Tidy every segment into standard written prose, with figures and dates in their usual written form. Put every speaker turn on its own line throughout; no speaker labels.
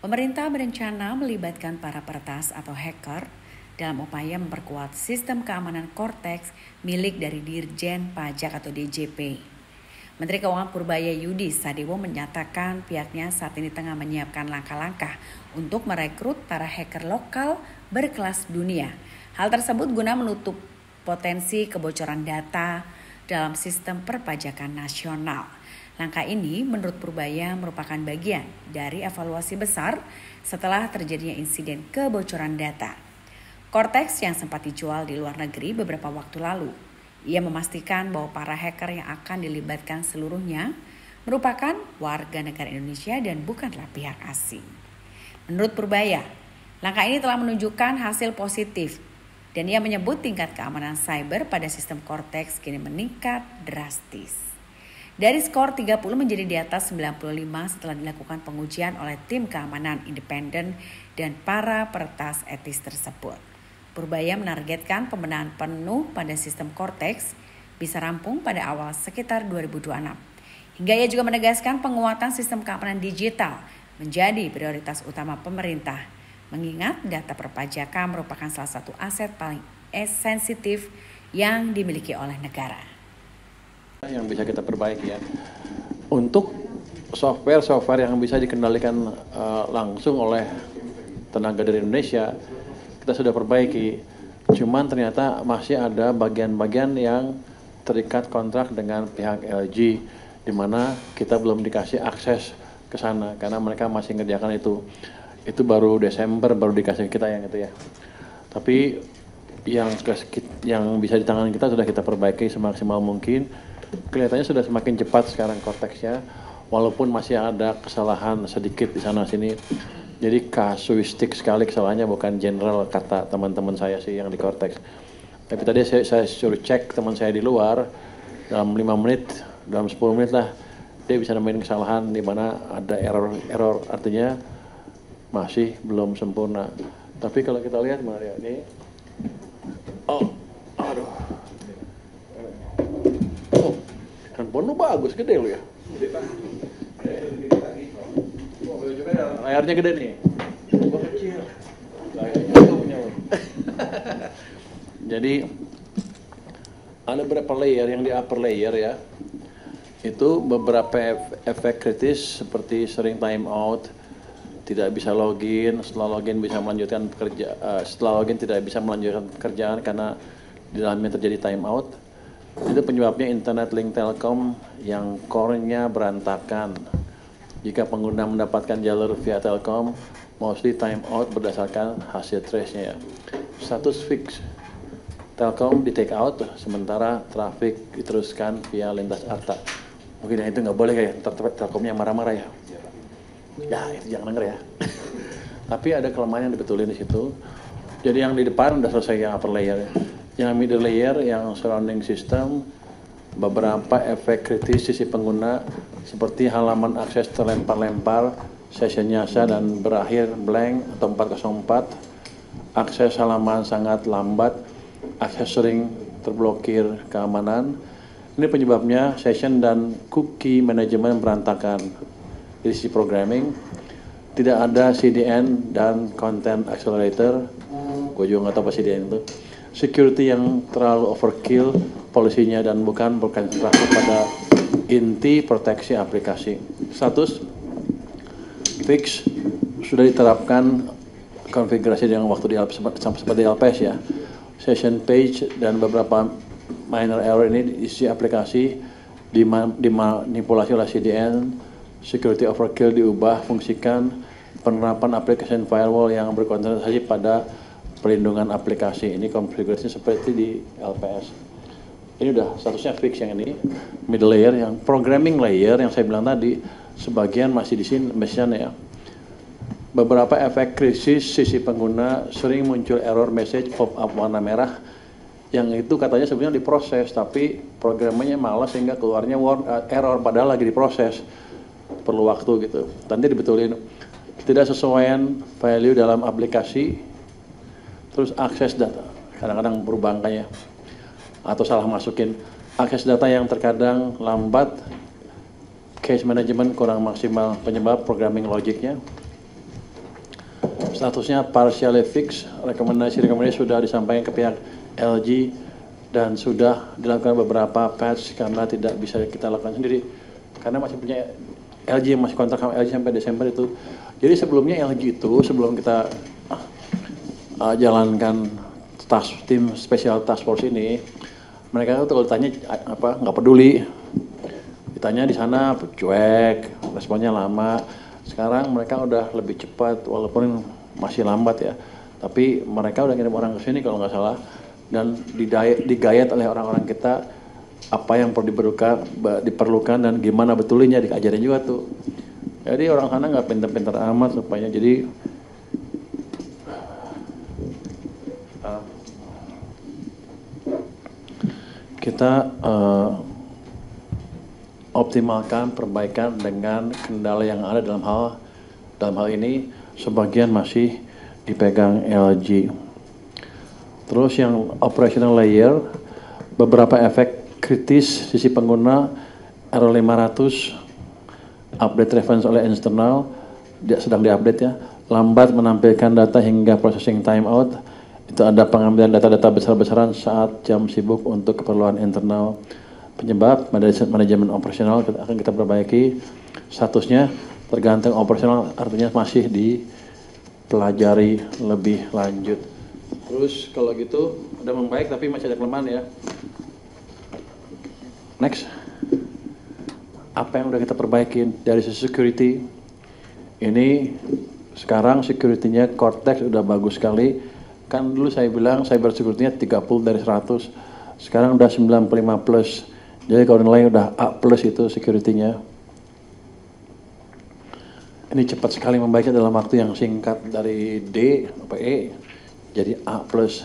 Pemerintah berencana melibatkan para peretas atau hacker dalam upaya memperkuat sistem keamanan Cortex milik dari Dirjen Pajak atau DJP. Menteri Keuangan Purbaya Yudi Sadewo menyatakan pihaknya saat ini tengah menyiapkan langkah-langkah untuk merekrut para hacker lokal berkelas dunia. Hal tersebut guna menutup potensi kebocoran data dalam sistem perpajakan nasional. Langkah ini menurut Purbaya merupakan bagian dari evaluasi besar setelah terjadinya insiden kebocoran data Cortex yang sempat dijual di luar negeri beberapa waktu lalu. Ia memastikan bahwa para hacker yang akan dilibatkan seluruhnya merupakan warga negara Indonesia dan bukanlah pihak asing. Menurut Purbaya, langkah ini telah menunjukkan hasil positif dan ia menyebut tingkat keamanan cyber pada sistem Cortex kini meningkat drastis. Dari skor 30 menjadi di atas 95 setelah dilakukan pengujian oleh tim keamanan independen dan para peretas etis tersebut. Purbaya menargetkan pembenahan penuh pada sistem Cortex bisa rampung pada awal sekitar 2026. Hingga ia juga menegaskan penguatan sistem keamanan digital menjadi prioritas utama pemerintah, mengingat data perpajakan merupakan salah satu aset paling sensitif yang dimiliki oleh negara.
Yang bisa kita perbaiki ya, untuk software yang bisa dikendalikan langsung oleh tenaga dari Indonesia kita sudah perbaiki, cuman ternyata masih ada bagian-bagian yang terikat kontrak dengan pihak LG di mana kita belum dikasih akses ke sana karena mereka masih ngerjakan itu baru Desember baru dikasih kita yang itu ya, tapi yang bisa ditangani kita sudah kita perbaiki semaksimal mungkin. Kelihatannya sudah semakin cepat sekarang Cortex-nya, walaupun masih ada kesalahan sedikit di sana sini. Jadi kasuistik sekali kesalahannya, bukan general kata teman-teman saya sih yang di Cortex. Tapi tadi saya suruh cek teman saya di luar, dalam 5 menit, dalam 10 menit lah, dia bisa nemuin kesalahan di mana ada error, artinya masih belum sempurna. Tapi kalau kita lihat Maria ini, handphone lu bagus, gede lu ya. Layarnya gede nih. Gua kecil. Layarnya gua punya lu. Jadi ada beberapa layer, yang di upper layer ya. Itu beberapa efek kritis seperti sering time out, tidak bisa login, setelah login bisa melanjutkan setelah login tidak bisa melanjutkan pekerjaan karena di dalamnya terjadi time out. Itu penyebabnya internet link Telkom yang core-nya berantakan. Jika pengguna mendapatkan jalur via Telkom, mostly time out berdasarkan hasil trace-nya ya. Status fix. Telkom di take out, sementara traffic diteruskan via lintas ARTA. Mungkin itu nggak boleh kayak Telkomnya marah-marah ya. Ya itu jangan denger ya. Tapi ada kelemahan yang dibetulin di situ. Jadi yang di depan udah selesai yang upper layer ya. Yang middle layer, yang surrounding system, beberapa efek kritis sisi pengguna seperti halaman akses terlempar-lempar, session nyasa dan berakhir blank atau 404, akses halaman sangat lambat, akses sering terblokir keamanan. Ini penyebabnya session dan cookie manajemen berantakan. Di sisi programming, tidak ada CDN dan content accelerator, gue juga nggak tahu apa CDN itu. Security yang terlalu overkill polisinya dan bukan berkonsentrasi pada inti proteksi aplikasi. Status fix sudah diterapkan konfigurasi dengan waktu seperti LPS ya. Session page dan beberapa minor error ini diisi aplikasi dimanipulasi oleh CDN. Security overkill diubah fungsikan penerapan application firewall yang berkonsentrasi pada perlindungan aplikasi. Ini konfigurasinya seperti di LPS. Ini udah statusnya fix yang ini. Middle layer, yang programming layer yang saya bilang tadi, sebagian masih di sini ya. Beberapa efek krisis sisi pengguna, sering muncul error message pop-up warna merah, yang itu katanya sebenarnya diproses, tapi programnya malas sehingga keluarnya error padahal lagi diproses. Perlu waktu gitu. Nanti dibetulin ketidaksesuaian value dalam aplikasi. Terus akses data, kadang-kadang berubah angkanya atau salah masukin. Akses data yang terkadang lambat, case management kurang maksimal, penyebab programming logiknya. statusnya partially fixed, rekomendasi sudah disampaikan ke pihak LG dan sudah dilakukan beberapa patch karena tidak bisa kita lakukan sendiri karena masih punya LG yang masih kontrak sama LG sampai Desember itu. Jadi sebelumnya LG itu sebelum kita jalankan tim special task force ini, mereka tuh kalau ditanya nggak peduli, ditanya di sana cuek, responnya lama. Sekarang mereka udah lebih cepat walaupun masih lambat ya, tapi mereka udah ngirim orang ke sini kalau nggak salah dan digayat oleh orang-orang kita apa yang perlu diperlukan dan gimana betulnya diajarin juga tuh. Jadi orang sana nggak pintar-pintar amat supaya jadi kita optimalkan perbaikan dengan kendala yang ada dalam hal ini sebagian masih dipegang LG. Terus yang operational layer, beberapa efek kritis sisi pengguna R500 update reference oleh internal sedang diupdate ya, lambat menampilkan data hingga processing timeout. Itu ada pengambilan data-data besar-besaran saat jam sibuk untuk keperluan internal. Penyebab manajemen operasional akan kita perbaiki. Statusnya tergantung operasional, artinya masih dipelajari lebih lanjut. Terus kalau gitu udah membaik tapi masih ada kelemahan ya. Next. Apa yang udah kita perbaikin dari sisi security? Ini sekarang security-nya Cortex udah bagus sekali. Kan dulu saya bilang cyber security-nya 30 dari 100. Sekarang udah 95 plus. Jadi kalau nilai udah A plus itu security-nya. Ini cepat sekali membaiknya dalam waktu yang singkat dari D sampai E jadi A plus.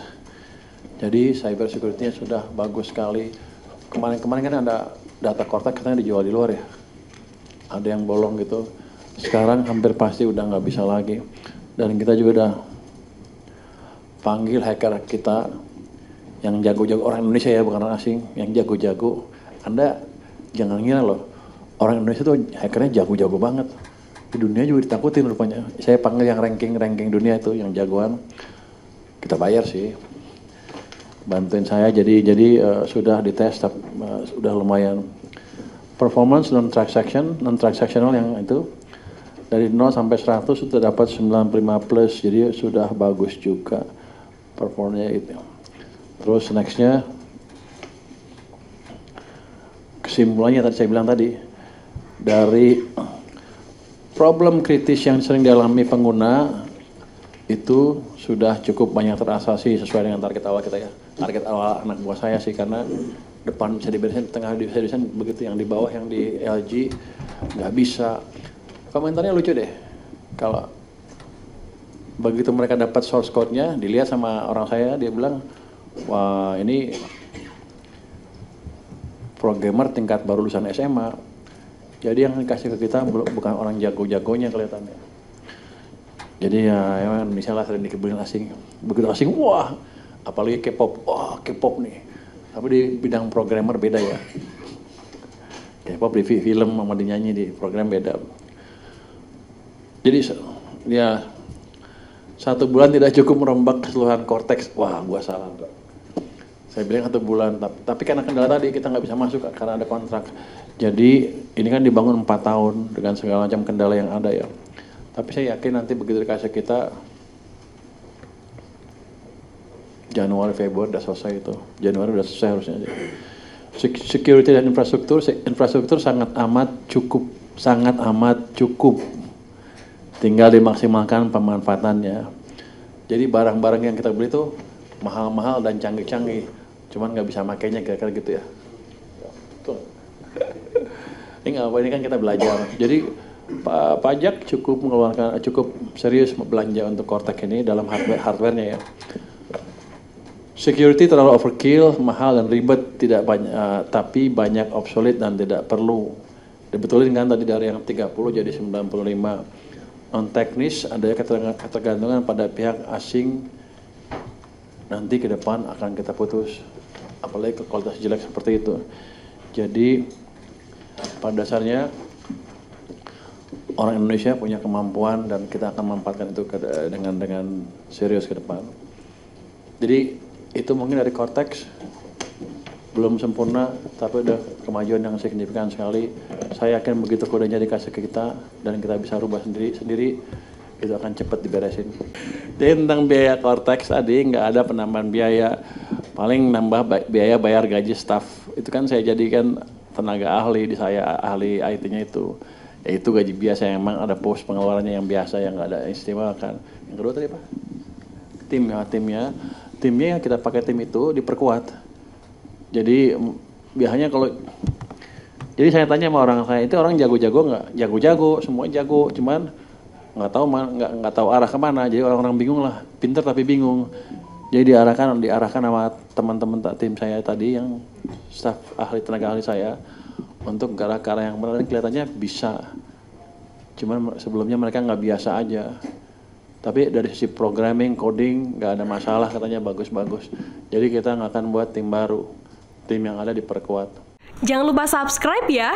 Jadi cyber security-nya sudah bagus sekali. Kemarin-kemarin kan ada data Cortex katanya dijual di luar ya. Ada yang bolong gitu. Sekarang hampir pasti udah nggak bisa lagi. Dan kita juga udah panggil hacker kita yang jago-jago, orang Indonesia ya bukan orang asing, yang jago-jago. Anda jangan ngira loh, orang Indonesia tuh hackernya jago-jago banget. Di dunia juga ditakutin rupanya. Saya panggil yang ranking dunia itu, yang jagoan. Kita bayar sih, bantuin saya. Jadi sudah dites, sudah lumayan. Performance non-transactional yang itu dari 0 sampai 100 sudah dapat 95 plus, jadi sudah bagus juga performanya itu. Terus nextnya kesimpulannya tadi saya bilang tadi, dari problem kritis yang sering dialami pengguna itu sudah cukup banyak terasasi sesuai dengan target awal kita ya. Target awal anak buah saya sih, karena depan bisa diberesin, tengah bisa diberesin, begitu yang di bawah yang di LG nggak bisa. Komentarnya lucu deh, kalau begitu mereka dapat source code-nya, dilihat sama orang saya, dia bilang, wah ini programmer tingkat baru lulusan SMA. Jadi yang dikasih ke kita bukan orang jago-jagonya kelihatannya. Jadi ya misalnya sering dikebulin asing, begitu asing, wah apalagi K-pop, wah K-pop nih. Tapi di bidang programmer beda ya. K-pop di film sama dinyanyi di program beda. Jadi ya 1 bulan tidak cukup merombak keseluruhan Cortex. Wah, gua salah. Saya bilang 1 bulan, tapi karena kendala tadi kita nggak bisa masuk karena ada kontrak. Jadi ini kan dibangun 4 tahun dengan segala macam kendala yang ada ya. Tapi saya yakin nanti begitu dikasih kita Januari Februari udah selesai itu. Januari udah selesai harusnya. Security dan infrastruktur sangat amat cukup. Tinggal dimaksimalkan pemanfaatannya. Jadi barang-barang yang kita beli itu mahal-mahal dan canggih-canggih. Cuman nggak bisa makainya kira-kira gitu ya. Tuh. Ini kan kita belajar. Jadi pajak cukup serius belanja untuk Cortex ini dalam hardware-nya ya. Security terlalu overkill, mahal dan ribet, tidak banyak, tapi banyak obsolete dan tidak perlu. Dibetulin kan tadi dari yang 30 jadi 95. Non teknis ada ketergantungan pada pihak asing, nanti ke depan akan kita putus, apalagi ke kualitas jelek seperti itu. Jadi pada dasarnya orang Indonesia punya kemampuan dan kita akan memanfaatkan itu dengan serius ke depan. Jadi itu mungkin dari Cortex belum sempurna, tapi udah kemajuan yang signifikan sekali. Saya yakin begitu kodenya dikasih ke kita dan kita bisa rubah sendiri, itu akan cepat diberesin. Jadi tentang biaya Cortex tadi nggak ada penambahan biaya, paling nambah biaya bayar gaji staff. Itu kan saya jadikan tenaga ahli di saya, ahli IT-nya itu. Ya itu gaji biasa yang memang ada pos pengeluarannya yang biasa yang nggak ada istimewa kan. Yang kedua tadi apa? Timnya kita pakai tim itu diperkuat. Jadi biasanya jadi saya tanya sama orang saya itu orang jago-jago nggak? Jago-jago, semua jago, cuman nggak tahu arah kemana. Jadi orang-orang bingung lah, pintar tapi bingung. Jadi diarahkan sama teman-teman tim saya tadi yang staf tenaga ahli saya untuk ke arah yang benar, kelihatannya bisa. Cuman sebelumnya mereka nggak biasa aja. Tapi dari sisi programming, coding nggak ada masalah, katanya bagus-bagus. Jadi kita nggak akan buat tim baru, tim yang ada diperkuat.
Jangan lupa subscribe ya.